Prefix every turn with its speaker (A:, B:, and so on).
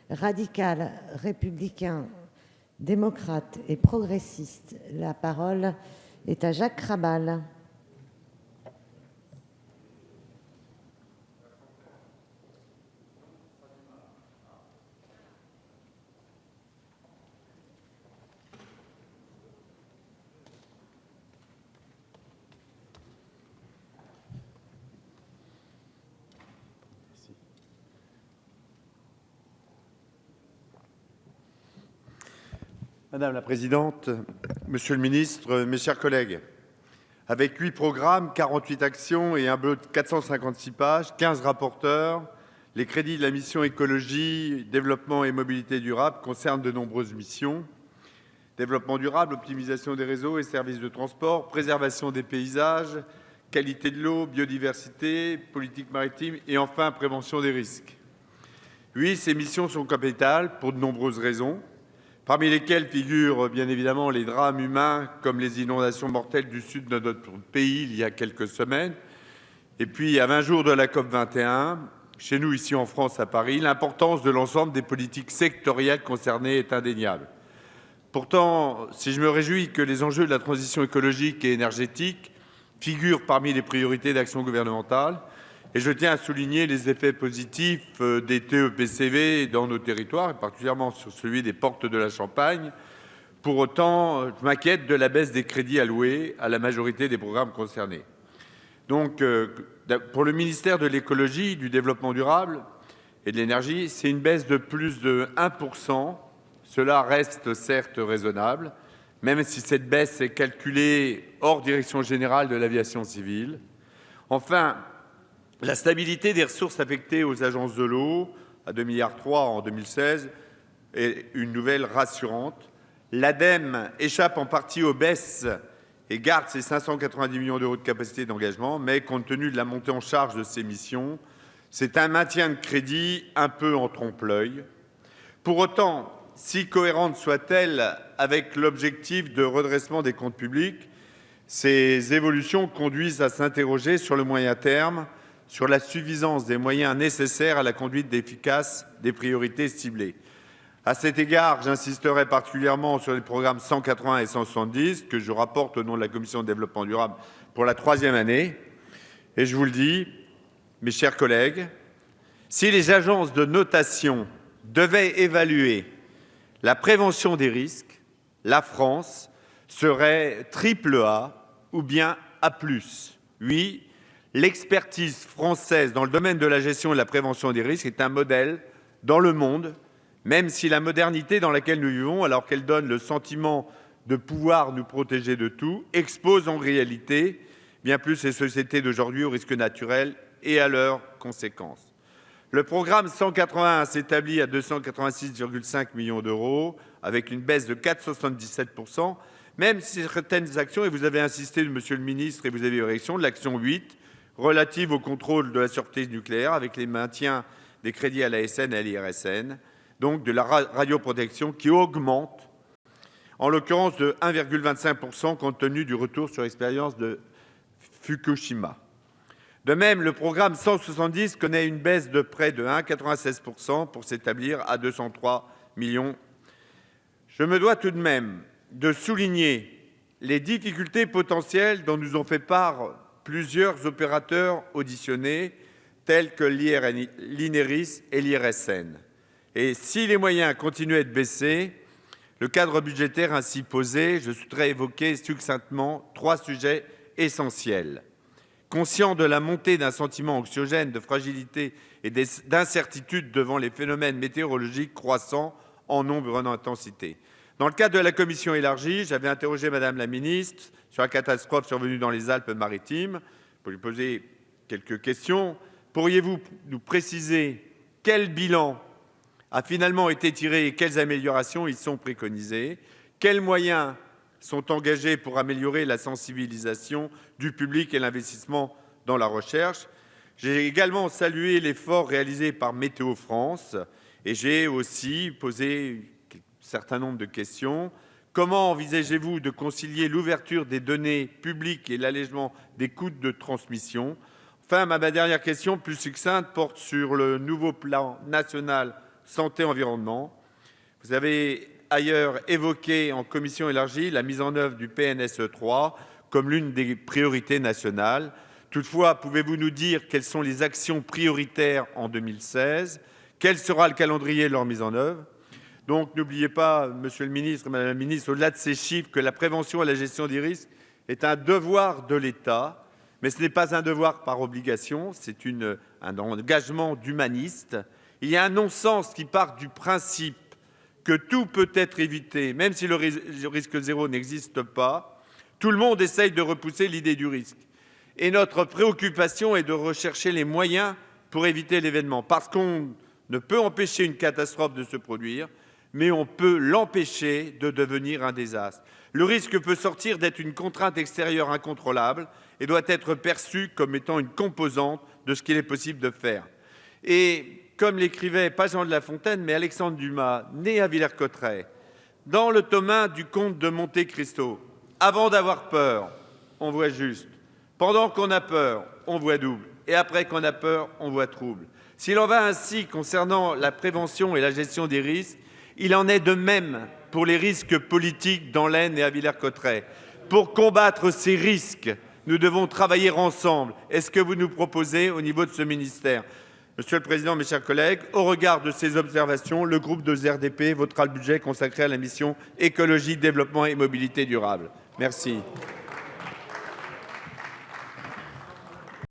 A: radical, républicain, démocrate et progressiste. La parole est à Jacques Krabal.
B: Madame la Présidente, Monsieur le Ministre, mes chers collègues, avec 8 programmes, 48 actions et un bleu de 456 pages, 15 rapporteurs, les crédits de la mission écologie, développement et mobilité durable concernent de nombreuses missions. Développement durable, optimisation des réseaux et services de transport, préservation des paysages, qualité de l'eau, biodiversité, politique maritime et enfin prévention des risques. Oui, ces missions sont capitales pour de nombreuses raisons, parmi lesquelles figurent bien évidemment les drames humains comme les inondations mortelles du sud de notre pays il y a quelques semaines. Et puis, à 20 jours de la COP21, chez nous ici en France, à Paris, l'importance de l'ensemble des politiques sectorielles concernées est indéniable. Pourtant, si je me réjouis que les enjeux de la transition écologique et énergétique figurent parmi les priorités d'action gouvernementale, et je tiens à souligner les effets positifs des TEPCV dans nos territoires, et particulièrement sur celui des portes de la Champagne. Pour autant, je m'inquiète de la baisse des crédits alloués à la majorité des programmes concernés. Donc, pour le ministère de l'écologie, du développement durable et de l'énergie, c'est une baisse de plus de 1%. Cela reste certes raisonnable, même si cette baisse est calculée hors direction générale de l'aviation civile. Enfin, la stabilité des ressources affectées aux agences de l'eau, à 2,3 milliards en 2016, est une nouvelle rassurante. L'ADEME échappe en partie aux baisses et garde ses 590 millions d'euros de capacité d'engagement, mais compte tenu de la montée en charge de ses missions, c'est un maintien de crédit un peu en trompe-l'œil. Pour autant, si cohérente soit-elle avec l'objectif de redressement des comptes publics, ces évolutions conduisent à s'interroger sur le moyen terme, sur la suffisance des moyens nécessaires à la conduite efficace des priorités ciblées. À cet égard, j'insisterai particulièrement sur les programmes 180 et 170 que je rapporte au nom de la Commission de développement durable pour la 3e année. Et je vous le dis, mes chers collègues, si les agences de notation devaient évaluer la prévention des risques, la France serait AAA ou bien A+. Oui, l'expertise française dans le domaine de la gestion et de la prévention des risques est un modèle dans le monde, même si la modernité dans laquelle nous vivons, alors qu'elle donne le sentiment de pouvoir nous protéger de tout, expose en réalité bien plus les sociétés d'aujourd'hui aux risques naturels et à leurs conséquences. Le programme 181 s'établit à 286,5 millions d'euros, avec une baisse de 4,77%, même si certaines actions, et vous avez insisté, Monsieur le Ministre, et vous avez eu réaction, de l'action 8, relative au contrôle de la sûreté nucléaire, avec les maintiens des crédits à l'ASN et à l'IRSN, donc de la radioprotection qui augmente, en l'occurrence de 1,25% compte tenu du retour sur l'expérience de Fukushima. De même, le programme 170 connaît une baisse de près de 1,96% pour s'établir à 203 millions. Je me dois tout de même de souligner les difficultés potentielles dont nous ont fait part plusieurs opérateurs auditionnés, tels que l'INERIS et l'IRSN. Et si les moyens continuaient de baisser, le cadre budgétaire ainsi posé, je souhaiterais évoquer succinctement 3 sujets essentiels. Conscient de la montée d'un sentiment anxiogène, de fragilité et d'incertitude devant les phénomènes météorologiques croissants en nombre et en intensité. Dans le cadre de la commission élargie, j'avais interrogé Madame la Ministre sur la catastrophe survenue dans les Alpes-Maritimes pour lui poser quelques questions. Pourriez-vous nous préciser quel bilan a finalement été tiré et quelles améliorations y sont préconisées? Quels moyens sont engagés pour améliorer la sensibilisation du public et l'investissement dans la recherche? J'ai également salué l'effort réalisé par Météo France et j'ai aussi posé un certain nombre de questions. Comment envisagez-vous de concilier l'ouverture des données publiques et l'allègement des coûts de transmission? Enfin, ma dernière question, plus succincte, porte sur le nouveau plan national santé-environnement. Vous avez ailleurs évoqué en commission élargie la mise en œuvre du PNSE 3 comme l'une des priorités nationales. Toutefois, pouvez-vous nous dire quelles sont les actions prioritaires en 2016 ? Quel sera le calendrier de leur mise en œuvre ? Donc, n'oubliez pas, Monsieur le ministre, Madame la ministre, au-delà de ces chiffres, que la prévention et la gestion des risques est un devoir de l'État, mais ce n'est pas un devoir par obligation, c'est un engagement d'humaniste. Il y a un non-sens qui part du principe que tout peut être évité, même si le risque zéro n'existe pas. Tout le monde essaye de repousser l'idée du risque. Et notre préoccupation est de rechercher les moyens pour éviter l'événement, parce qu'on ne peut empêcher une catastrophe de se produire, mais on peut l'empêcher de devenir un désastre. Le risque peut sortir d'être une contrainte extérieure incontrôlable et doit être perçu comme étant une composante de ce qu'il est possible de faire. Et comme l'écrivait pas Jean de La Fontaine, mais Alexandre Dumas, né à Villers-Cotterêts, dans le tome 1 du Comte de Monte Cristo, avant d'avoir peur, on voit juste. Pendant qu'on a peur, on voit double. Et après qu'on a peur, on voit trouble. S'il en va ainsi concernant la prévention et la gestion des risques, il en est de même pour les risques politiques dans l'Aisne et à Villers-Cotterêts. Pour combattre ces risques, nous devons travailler ensemble. Est-ce que vous nous proposez au niveau de ce ministère ? Monsieur le Président, mes chers collègues, au regard de ces observations, le groupe de RDP votera le budget consacré à la mission écologie, développement et mobilité durable. Merci.